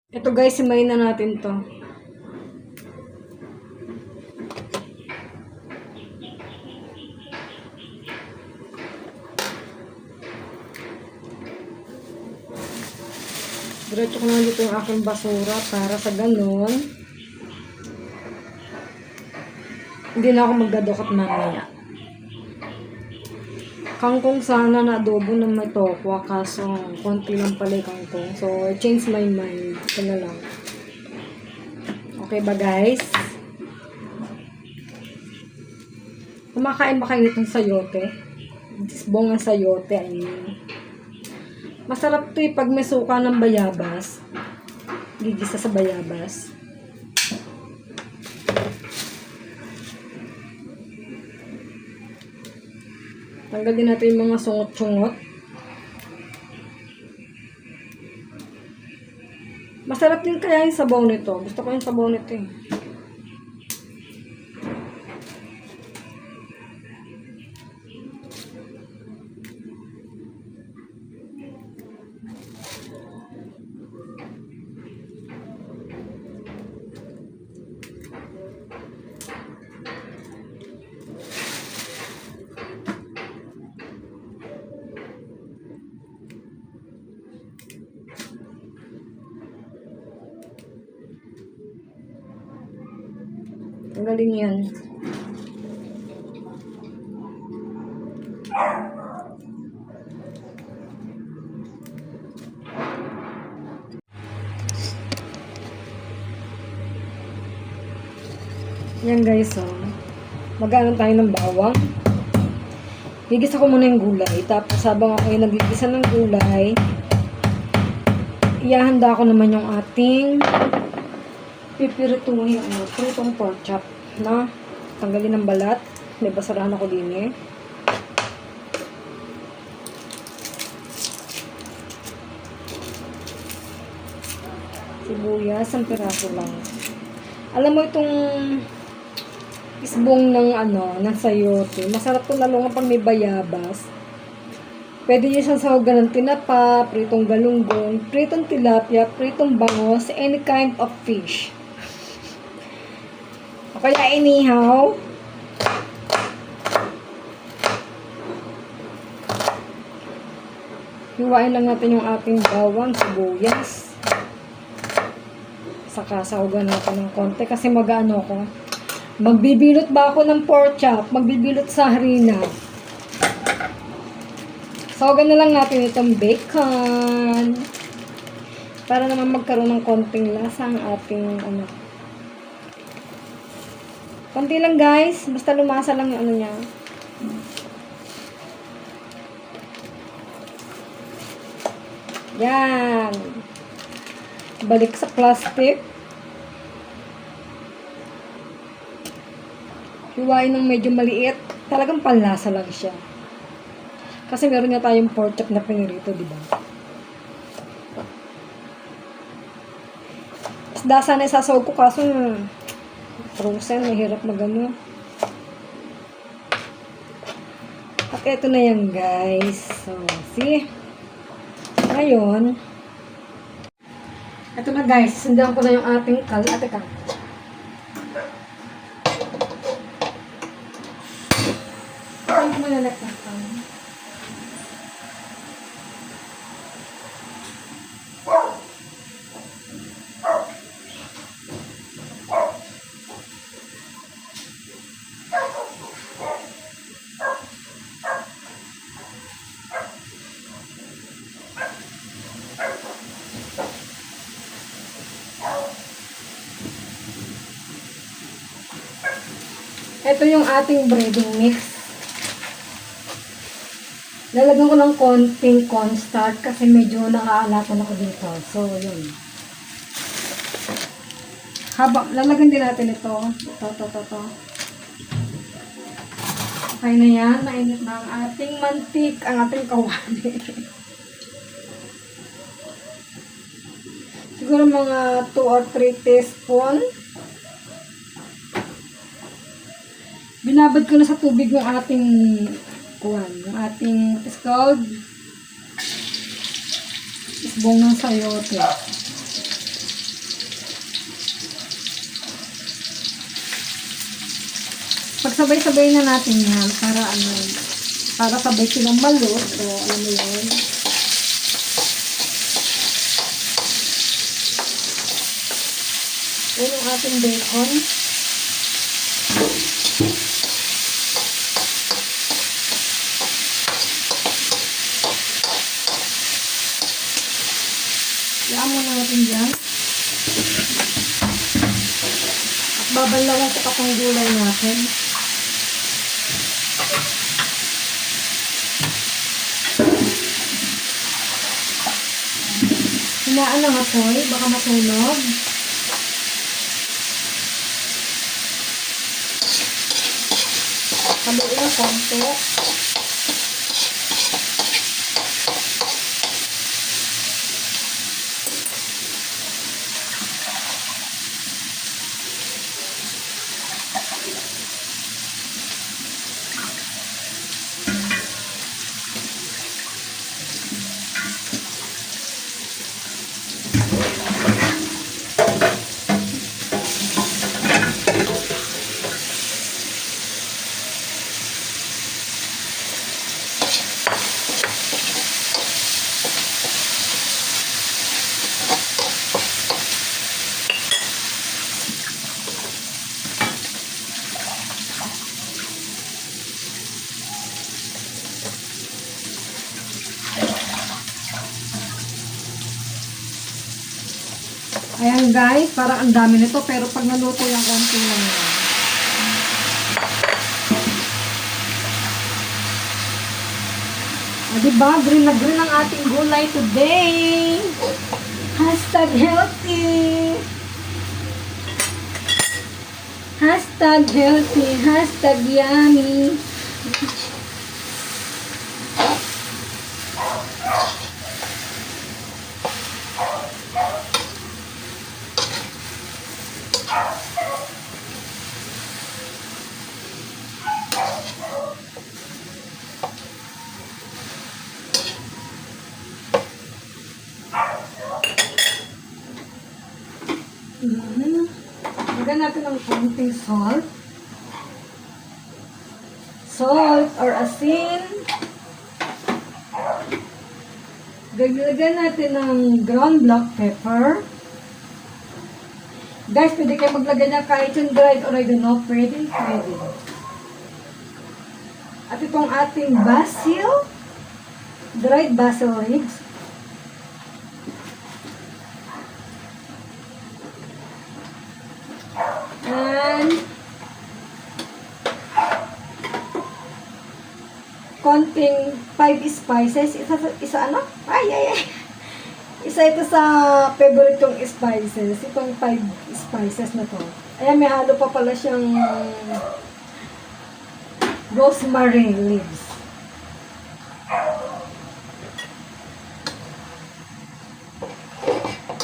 Ito guys, simayin na natin to. Diretso ko na dito yung aking basura para sa ganun hindi na ako magdadukot mamaya. Kangkong sana na adobo na may tokwa, kaso konti lang pala yung kangkong. So, I changed my mind. Ito na lang. Okay ba guys? Kumakain ba kayo nitong sayote? Disbong ang sayote, I mean. Masarap to pag may suka ng bayabas. Gigisa sa bayabas. Tanggalin natin yung mga sungot-sungot. Masarap din kaya yung sabaw nito. Gusto ko yung sabaw nito eh. Tanggalin yan. Yan guys, oh. Mag-ano tayo ng bawang. Gigisa ko muna yung gulay. Tapos habang ako yung nagigisa ng gulay, ihahanda ko naman yung ating pipirituhin yung pritong pork chop na tanggalin ng balat. May basarahan ako din eh. Sibuyas, ang piraso lang. Alam mo itong isbong ng ng sayote. Masarap to lalo nga pag may bayabas. Pwede nyo siyang sahugan ng tinapa, pritong galunggong, pritong tilapia, pritong bangos, any kind of fish. O kaya inihaw. Hiwain lang natin yung ating bawang, sibuyas. Saka sahugan natin ng konti kasi mag-ano ko. Magbibilot ba ako ng pork chop? Magbibilot sa harina. Sahugan na lang natin itong bacon. Para naman magkaroon ng konting lasa ang ating konti lang guys. Basta lumasa lang yung niya. Yan. Balik sa plastic. Hiwain ng medyo maliit. Talagang panlasa lang siya. Kasi meron nga tayong pork chop na pinirito, di ba? Isda sana isasawag ko kaso frozen, mahirap magano. At eto na yan guys. So, see? Ngayon, eto na guys, sundan ko na yung ating teka. Saan ko malalagyan? Ito yung ating breading mix. Lalagyan ko ng konting cornstarch kasi medyo nakaalatan ako dito. So, yun. Lalagyan din natin ito. Ito. Okay na yan. Mainit na ang ating mantik, ang ating kawali. Siguro mga 2 or 3 teaspoon. Binabad ko na sa tubig yung ating yung ating scald isbong ng sayote. Pagsabay-sabay na natin yan para ano, para sabay silang malot. O, alam mo yun. Yan yung ating bacon. Iaan muna natin dyan. At babalawan ko pa itong gulay natin. Hinaan lang apoy, baka masunog. Haluin ang konti. Ayan guys, parang ang dami nito pero pag naluto yung konti lang yan. Diba? Green na green ang ating gulay today. Hashtag healthy. Hashtag healthy. Hashtag yummy. Lagyan natin ng konting salt. Salt or asin. Lagyan natin ng ground black pepper. Guys, pwede kayo maglagay ng kahit yung dried oregano. Pwede. At itong ating basil. Dried basil leaves. And konting 5 spices. Isa ano? Ay. Isa ito sa favorite kong spices. Itong 5 spices na to. Ayan, may halo pa pala siyang rosemary leaves.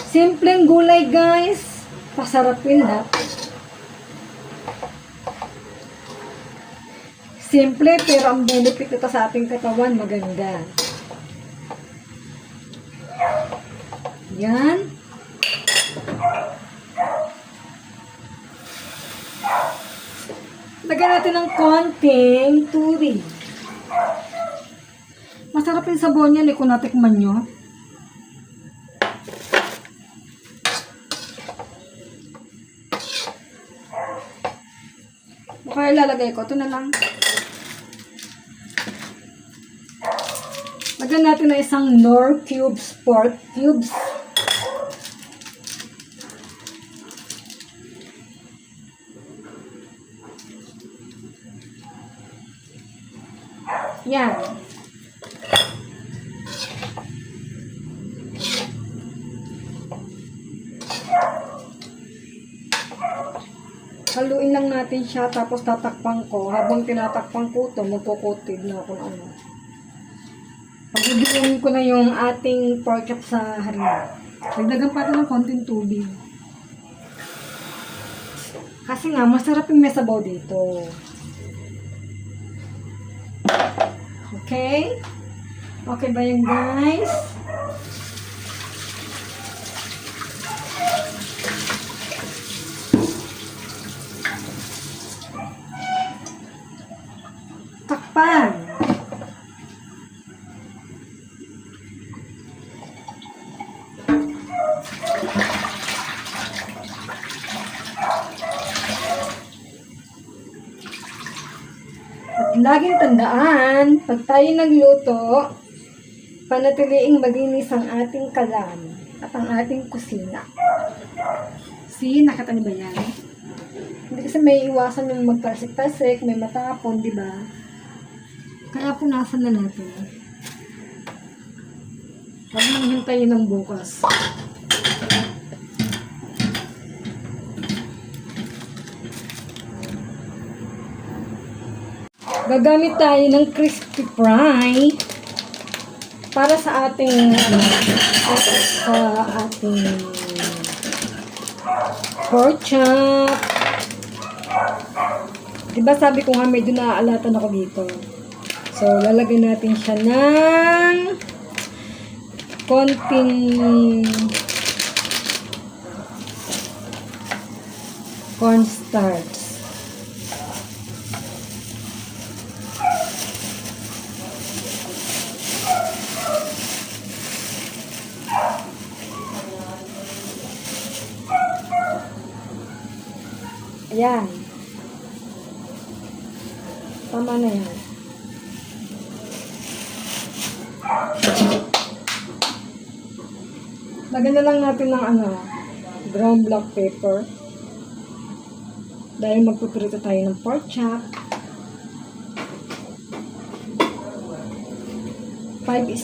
Simpleng gulay guys. Pasarapin na. Simple, pero ang benefit ito sa ating katawan, maganda. Yan. Lagyan natin ng konting tubig. Masarap yung sabon yan, kung natikman nyo. Baka ilalagay ko. Ito na lang. Lagyan natin na isang Knorr cubes, pork cubes. Yan. Haluin lang natin siya, tapos tatakpan ko. Habang tinatakpan ko ito, magkukutid na ako ng ano. Pagbibiluin ko na yung ating pork chop sa harina. Dagdagan pa ito ng konting tubig. Kasi nga, masarap yung mesabaw dito. Okay? Okay ba yan guys? laging tandaan, pag tayo nagluto, panatiliing malinis ang ating kalan at ang ating kusina. See, nakita niyo ba yan? Hindi kasi may iwasan yung magtasik-tasik, may matapon, di ba? Kaya punasan na natin. Huwag nang hintayin ng bukas. Gagamit tayo ng crispy fry para sa ating pork chop. Diba sabi ko nga medyo naaalatan ako dito. So, lalagyan natin siya ng konting cornstarch. Ayan. Tama na yan. Lagyan na lang natin ng brown black pepper. Dahil magpipirito tayo ng pork chop. 5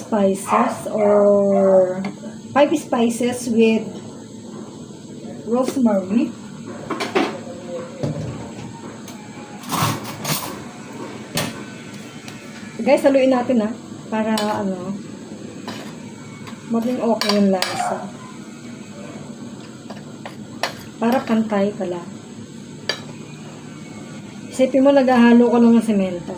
spices with rosemary. Guys, haluin natin para maging okay yung lasa. Para pantay pala. Isipin mo, naghahalo ko lang ng semento.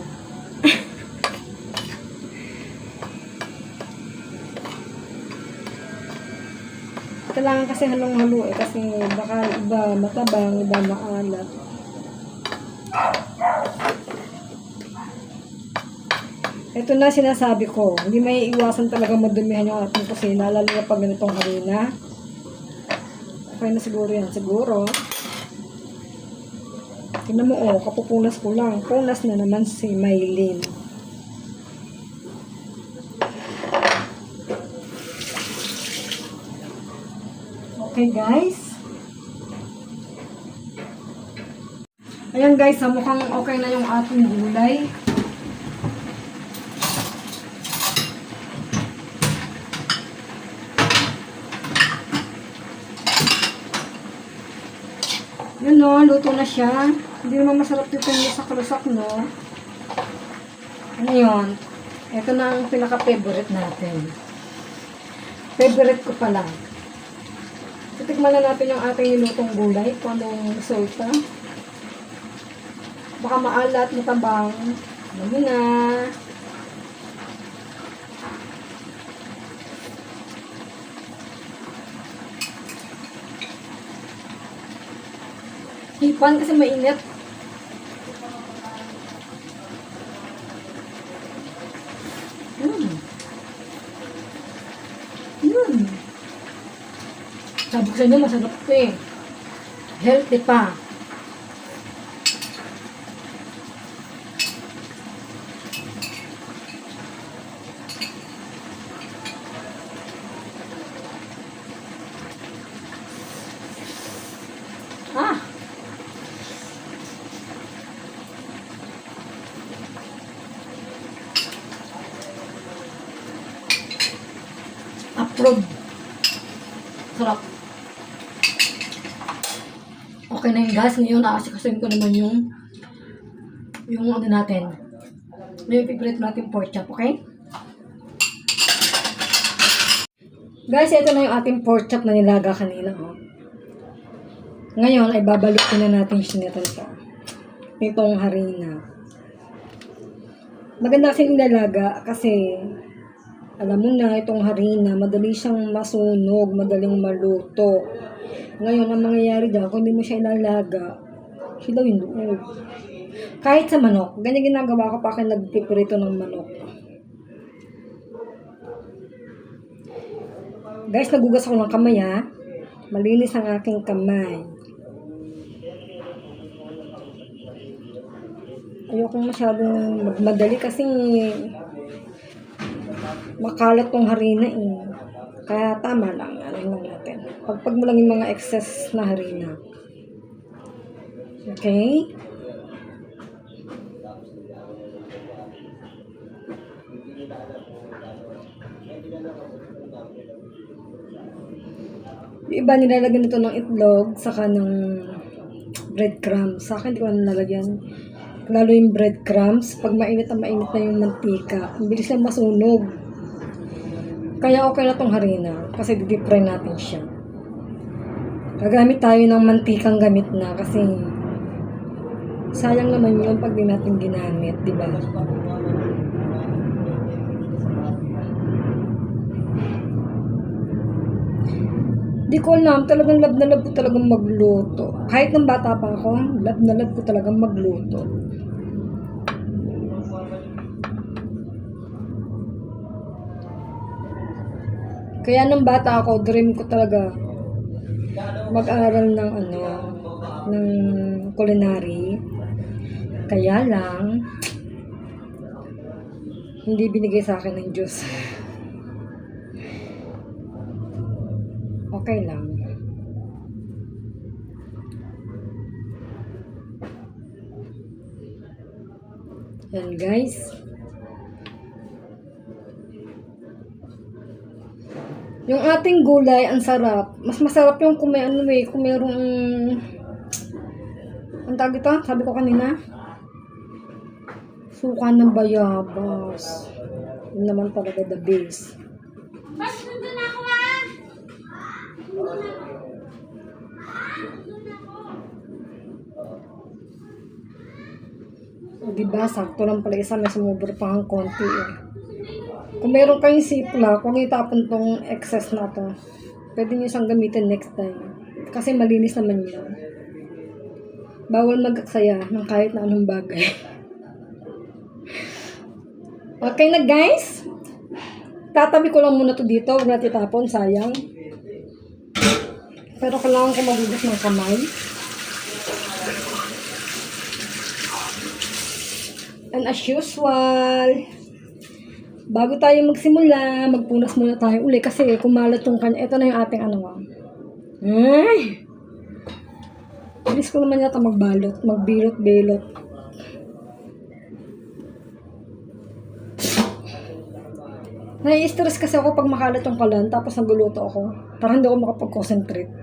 Kailangan kasi halong-halo kasi baka iba matabang, iba maalat. Ito na sinasabi ko, hindi may iwasan talaga madumihan yung ating kusina, lalo na pag ganitong harina. Okay na siguro yan, siguro. Tingnan mo, kapupunas ko lang. Punas na naman si Maylin. Okay guys. Ayan guys, mukhang okay na yung ating gulay. Yun luto na siya. Hindi naman masarap dito yung saklasak, no? Ano yun? Ito na ang pinaka-favorite natin. Favorite ko pa lang. Titikman na natin yung ating nilutong gulay kung anong resulta. Baka maalat, matabang. Alam mo na. Hipan kasi mainit. Sabi ko sa inyo, masarap ito eh. Healthy pa. Approve. Sarap. Okay na yung gas. Ngayon, nakasikasin ko naman yung ano natin. Yung favorite natin pork chop, okay? Guys, ito na yung ating pork chop na nilaga kanina, Ngayon, ay babalutin na natin siya nitong harina. Maganda kasi nilalaga kasi alam mo na, itong harina, madali siyang masunog, madaling maluto. Ngayon, ang mangyayari dyan, kung hindi mo siya ilalaga, siya daw yung loob. Kahit sa manok, ganyan ginagawa ko pa akin nagpiprito ng manok. Guys, nagugas ako ng kamay, Malinis ang aking kamay. Ayokong masyadong magmadali kasi makalat tong harina eh. Kaya tama lang, ano lang natin. Pagpag mo lang yung mga excess na harina. Okay? Yung iba nilalagyan nito ng itlog, saka ng breadcrumbs. Sa akin, di ko na nalagyan. Lalo yung breadcrumbs, pag mainit na yung mantika, ang bilis lang masunog. Kaya okay na tong harina, kasi di-deep fry natin siya. Gagamit tayo ng mantikang gamit na, kasi sayang naman yun pag di natin ginamit, di ba? Di ko alam, talagang love na love ko talagang magluto. Kahit nang bata pa ako, love na love ko talagang magluto. Kaya nang bata ako, dream ko talaga mag-aral ng ng culinary. Kaya lang, hindi binigay sa akin ng Diyos. Okay lang. Yan guys. Yung ating gulay, ang sarap. Mas masarap yung kung merong ang tawag ito, sabi ko kanina, suka ng bayabas. Yun naman talaga the base. O diba, sakto lang pala isa, may sumubra pa ang konti eh. Kung meron kayong ziplock, huwag itapon tong excess na to. Pwede nyo siyang gamitin next time. Kasi malinis naman yun. Bawal mag-aksaya ng kahit na anong bagay. Okay na guys. Tatabi ko lang muna to dito. Huwag natin itapon, sayang. Pero kailangan ko magugas ng kamay. And as usual, bago tayo magsimula, magpunas muna tayo uli kasi kumalat yung kanya. Ito na yung ating Ay! Bilis ko naman yata magbalot, magbilot-bilot. Nai-stress kasi ako pag makalat yung kalan, tapos nagluluto ako. Parang hindi ako makapag-concentrate.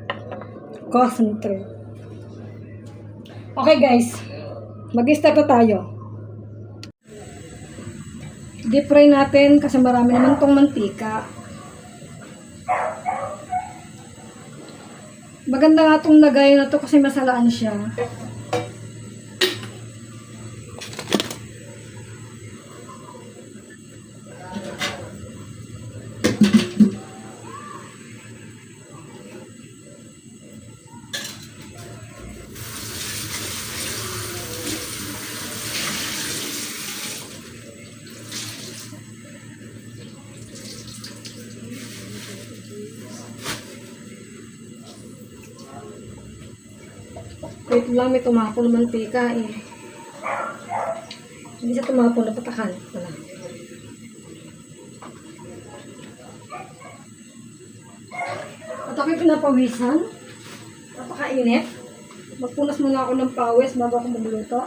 Okay guys, mag-start na tayo. Deep fry natin kasi marami naman tong mantika. Maganda nga tong lagay na to kasi masalaan siya. Wait lang, may tumapon ng mantika eh. Hindi siya tumapon, napatakan. Wala. At ako'y pinapawisan. Napakainit. Magpunas muna ako ng pawis bago ako magluto.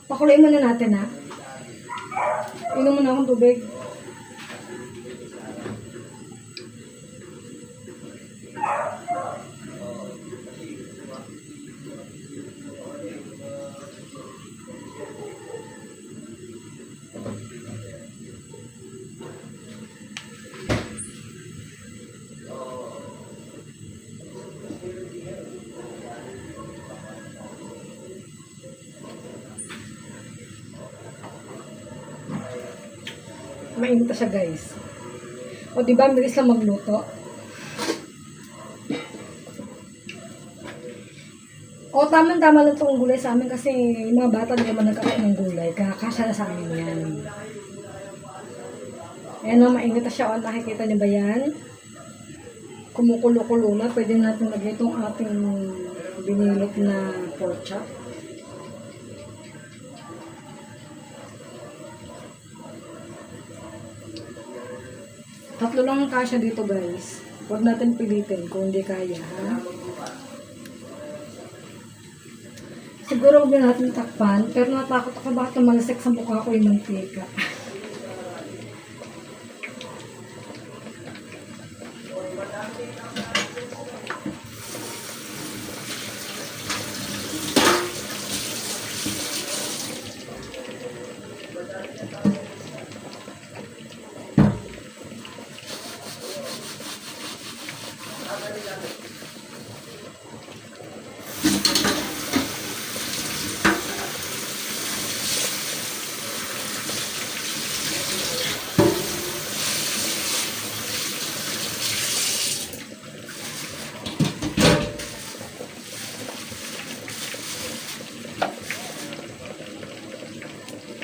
Pakuluin muna natin ha. Inom muna akong tubig. Mainit na siya guys. O diba, bilis lang magluto. O, tama-tama lang itong gulay sa amin kasi yung mga bata hindi naman nagkakain ng gulay. Kaya kasya na sa amin yan. Ayan o, mainit na siya. O, nakikita niyo ba yan? Kumukulo-kulo na. Pwede natin lagay itong ating binilot na pork chop. Tatlo lang ang kasya dito, guys. Huwag natin pilitin kung hindi kaya, ha? Siguro huwag na natin takpan, pero natakot ako baka tumalasik sa mukha ko yung mantika.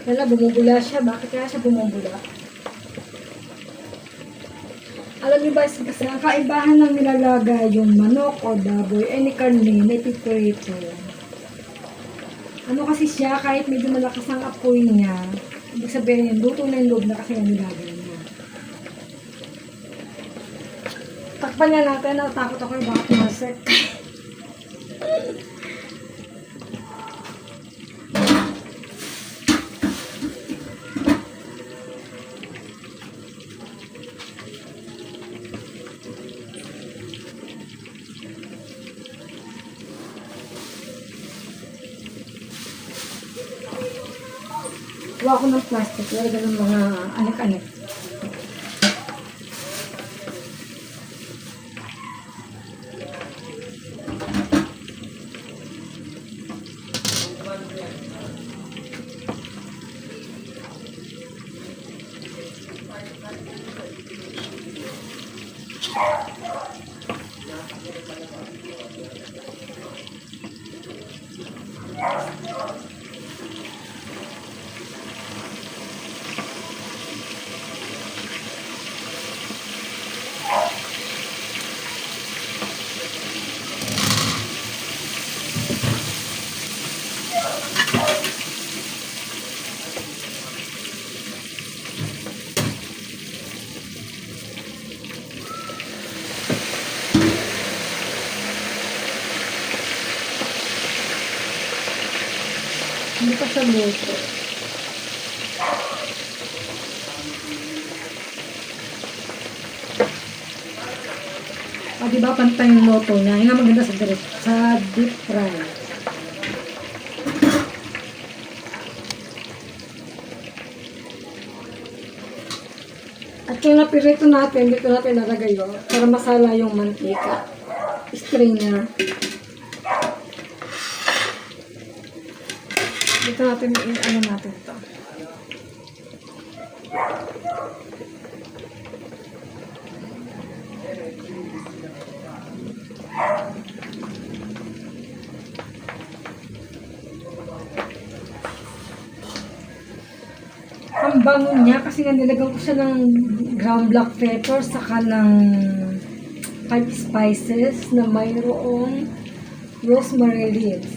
Wala, bumubula siya. Bakit kaya siya bumubula? Alam niyo ba, kasi ang kaibahan ng nilalagay yung manok o baboy, any karne, may piprito. Ano kasi siya, kahit medyo malakas ang apoy niya, ibig sabihin yun, luto na yung loob na kasi yung nilagay niya. Takpan niya natin, natakot ako yung baka tumasik. Kuha ko ng plastic, lagyan ng mga anik-anik. Hindi pa siya luto. Diba pantay yung luto niya? Yun ang maganda sa deep fry. At yung napirito natin, dito natin nalagay yun para masala yung mantika. String niya. Dito natin, ano natin ito. Ang bango niya kasi nga nilagyan ko siya ng ground black pepper saka ng 5 spices na mayroong rosemary leaves.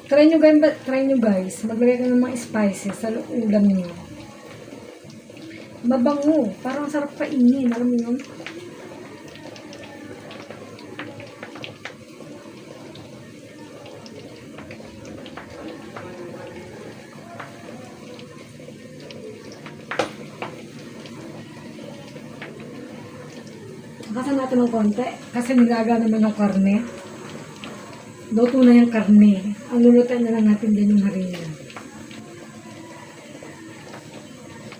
Try nyo guys, maglagay ka ng mga spices sa ulam niyo. Mabango, parang sarap kainin, alam mo yun? Kasan natin ng konti kasi nilaga naman yung karne. Luto na yung karne. Ang lulutin na lang natin din yung harina.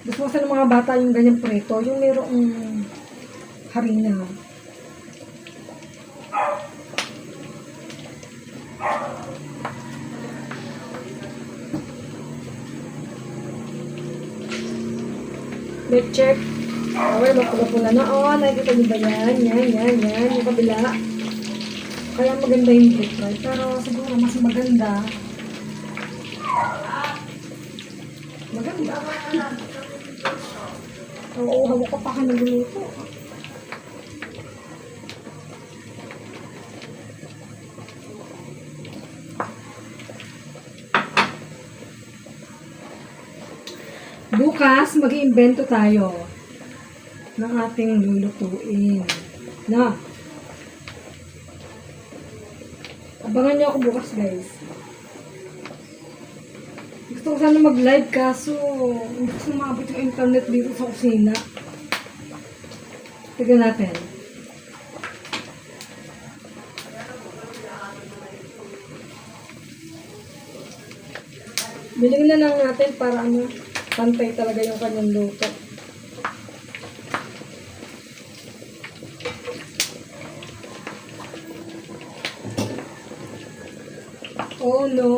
Gusto kasi ng mga bata yung ganyang preto, yung mayroong harina. Let's check. Okay, mapula-pula na. Oh, nakikita niyo ba yan? Yan. Yung kabila. Kaya maganda yung deep fry. Pero siguro mas maganda. Maganda. Oo, hawak ko pa ka nagluluto. Bukas, mag-iimbento tayo ng ating lulutuin. Na. Abangan niyo ako bukas, guys. Gusto ko sana mag-live kaso hindi ko sumabot yung internet dito sa kusina. Tignan natin. Bilhin na lang natin para pantay talaga yung kanyang luto. Oh no!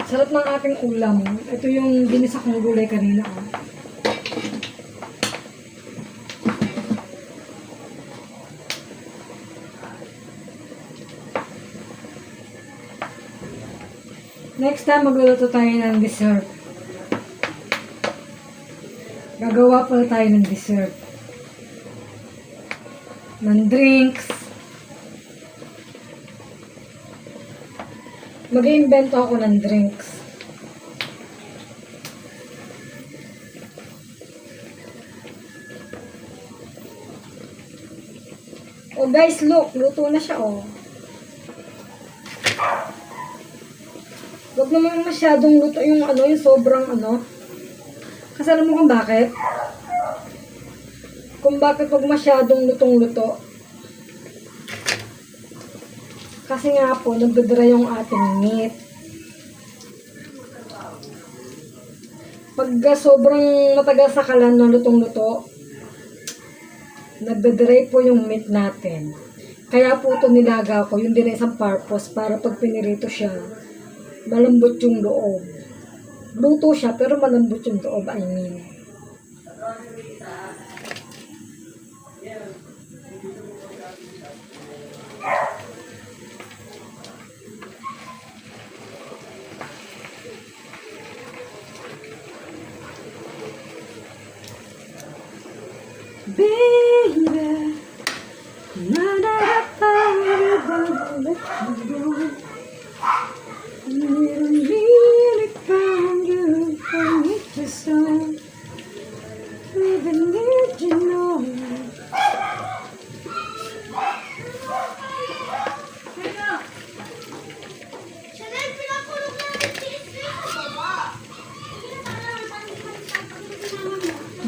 Sarap ng ating ulam. Ito yung ginisa kong gulay kanina. Oh. Next time, magluluto tayo ng dessert. Gagawa pala tayo ng dessert. Ng drinks. Mag-iimbento ako ng drinks. Oh guys, look. Luto na siya, oh. Huwag naman masyadong luto yung yung sobrang Kasi alam mo kung bakit? Kung bakit huwag masyadong lutong-luto. Kasi nga po, nagdadry yung ating meat. Pag sobrang matagal sa kalan na lutong-luto, nagdadry po yung meat natin. Kaya po ito nilaga ko, yung din isang purpose, para pag pinirito siya, malambot yung loob. Luto siya, pero malambot yung loob, I mean. Baby,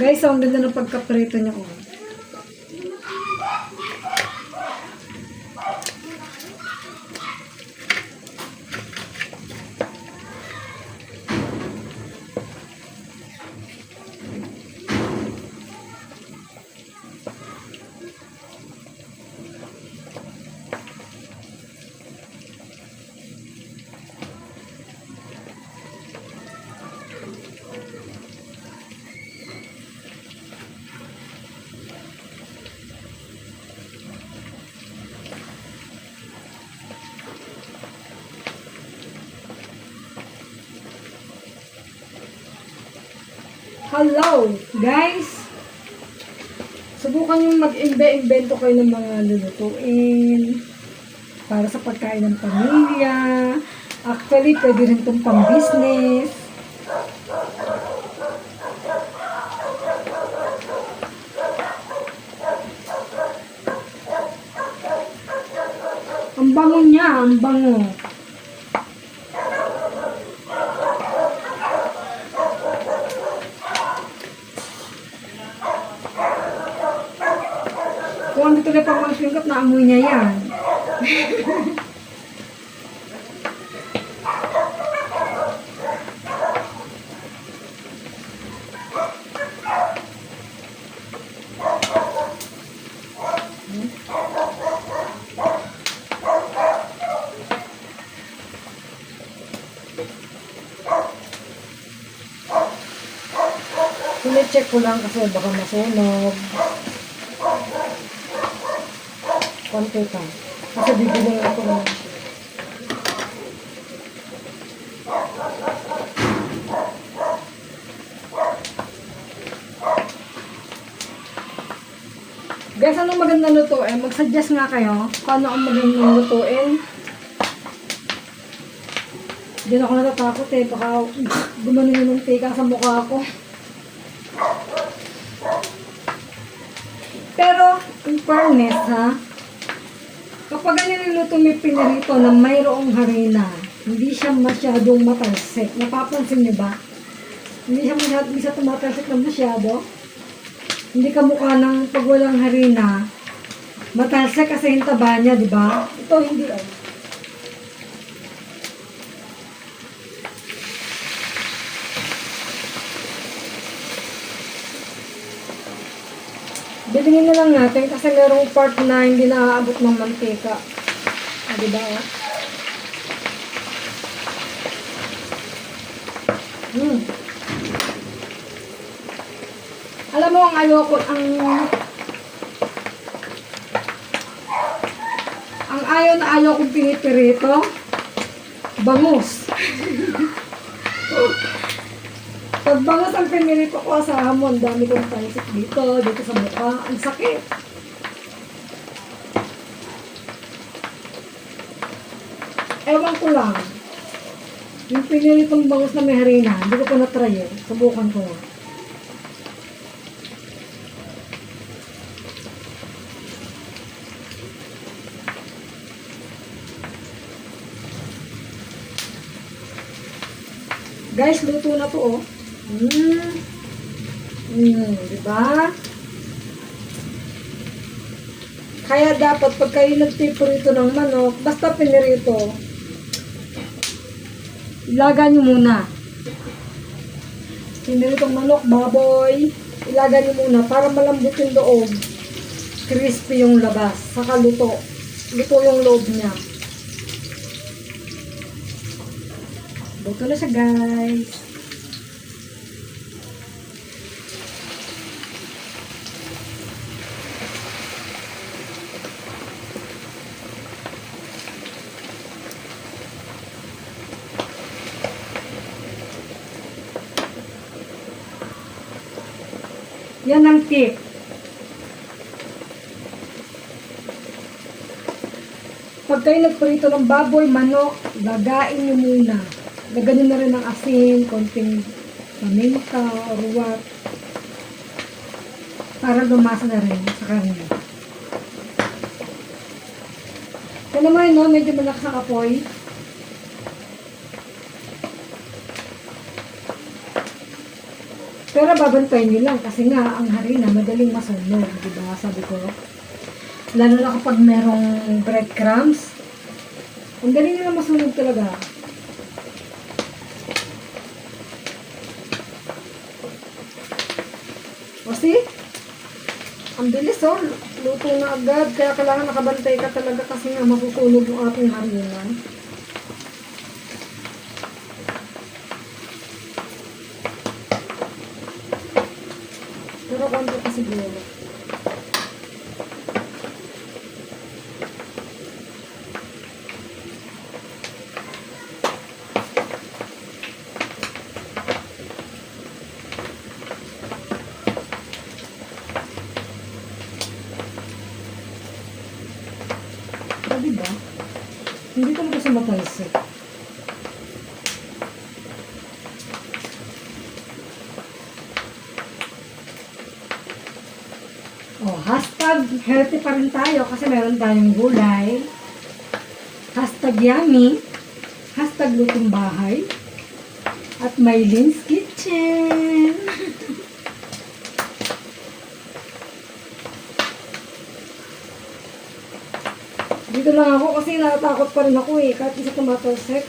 guys, ang ganda ng pagkaprito niya ko. Hello, guys! Subukan yung mag-invento kayo ng mga lulutuin para sa pagkain ng pamilya. Actually, pwede rin itong pang-business. Ang bango niya, ang bango. Kung dito na pang magsingkap, naamoy niya yan. Pine-check ko lang kasi baka masunog. Konti pa. Kasi bibili ako ng guys, anong magandang lutuin? Mag-suggest nga kayo kung ano ang magandang lutuin. Hindi na ako natatakot eh. Baka gumanon yung tika sa mukha ko. Pero, in fairness ha, kapag ganyan niluto may pinirito na mayroong harina, hindi siya masyadong matalsik. Napapansin niyo ba? Hindi siya tumatalsik na masyado. Hindi ka mukha ng pag walang harina, matalsik kasi yung taba niya, di ba? Ito hindi oh. Bilingin na lang natin kasi merong part na hindi naaabot ng mantika. Ah, di ba? Alam mo, ang ayoko, ang ayaw na ayaw kong pinipirito, bangus. Pag bangus ang pinirito ko sa hamon, dami kong pansik dito sa mukha, ang sakit. Ewan ko lang, yung piniritong bangus na may harina, hindi ko pa na-try eh, subukan ko nga. Guys, luto na to oh. Diba? Kaya dapat pag kayo nagpiprito ng manok, basta pinirito, ilagan nyo muna. Piniritong manok, baboy, ilagan nyo muna para malambot yung loob. Crispy yung labas. Saka luto. Luto yung loob niya. Luto na siya, guys. Yan ang tip. Pag kayo nagprito ng baboy, manok, lagain nyo muna. Lagyan nyo na rin ng asin, konting paminta, or what. Para lumasa na rin sa karne. Kaya naman, no, medyo malakas ang apoy. Pero babantayin nyo lang kasi nga ang harina madaling masunog, diba? Sabi ko. Lalo na kapag merong breadcrumbs. Ang galing nila masunog talaga. Kasi, ang bilis oh. Luto na agad. Kaya kailangan nakabantay ka talaga kasi nga masusunog yung ating harina. Pero konti pa siguro. Diba? Hindi talaga siya matalsik. Oh, hashtag healthy pa rin tayo kasi meron tayong gulay. Hashtag yummy. Hashtag lutong bahay. At Mylene's Kitchen. Dito lang ako kasi natatakot pa rin ako eh. Kahit isa tumatalsik.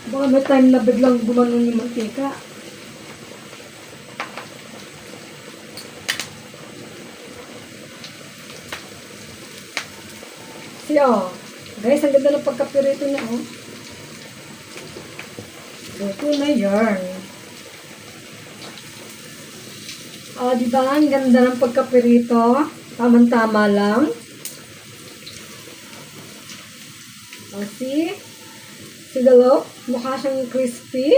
Baka may time na biglang gumanon yung mantika. See, oh. Guys, ang ganda ng pagkapirito niya, oh. Luto na yarn. O, di ba? Ang ganda ng pagkapirito. Tama-tama lang. O, see? Sigalo, mukha siyang crispy.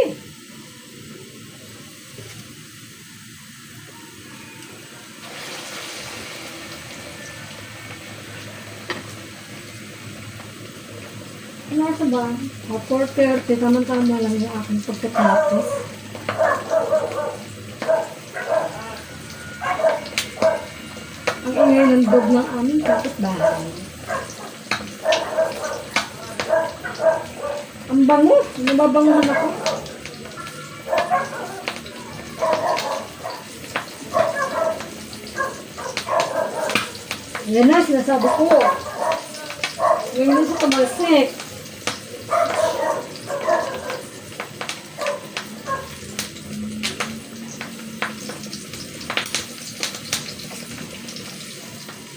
Ano sa ba? O, 4:30. Tama-tama lang yung aking pagkatapos. Ang ingay ng dog ng aming kapitbahay. Ang bango. Nababanguhan ako. Yan na, sinasabi ko. Yan na sa tamalsik.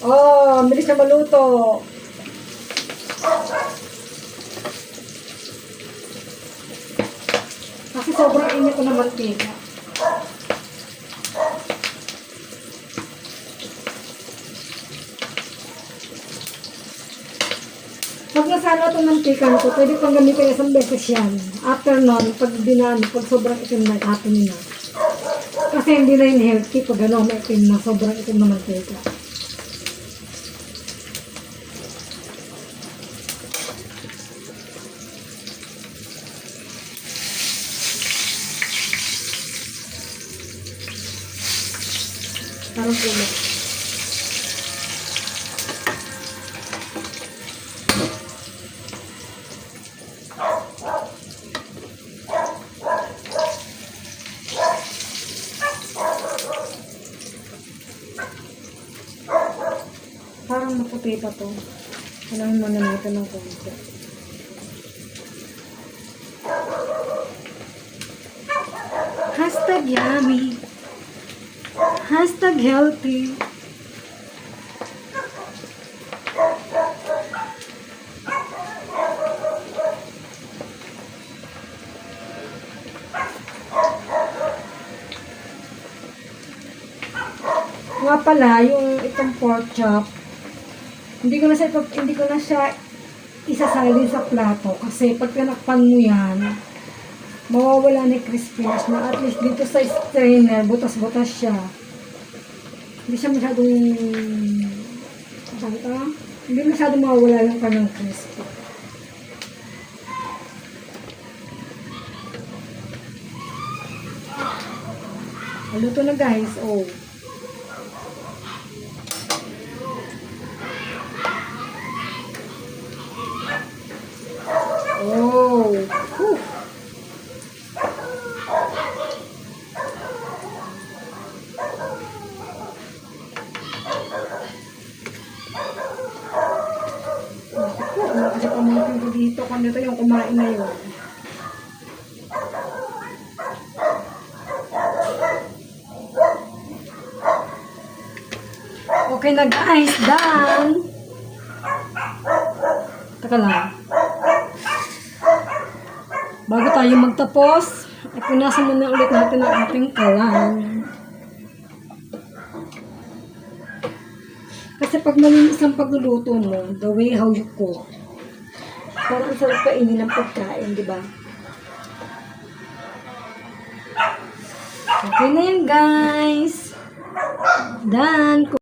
Oh, bilis na maluto. Kasi sobrang init ko ng mantika. Pag nasalo itong mantika ko, pwede pang gamitin isang beses yan. After nun, pag sobrang itim na, hapon na. Kasi hindi na yung healthy pag ano, may itim na, sobrang itim na mantika. Parang pulo. Parang maputi pa to. Kailangan mo na natin ng konti. Hashtag yummy. Hashtag healthy. Nga pala, yung itong pork chop, hindi ko na siya isasalin sa plato kasi pag tinakpan mo yan, mawawala na yung crispiness na. At least dito sa strainer, butas-butas siya. Hindi siya masyadong hindi masyadong mawawala yung kanyang crispy. Luto na guys, oh. Oh. Whew. Kasi pamangkin ko dito, kung dito yung kumain na yun. Okay na guys, done! Taka lang. Bago tayo magtapos, ipunasan muna ulit natin ang ating kalan. Kasi pag malinis ang pagluluto mo, the way how you cook, parang sarap kainin ng pagkain, di ba? Okay na yan guys. Done.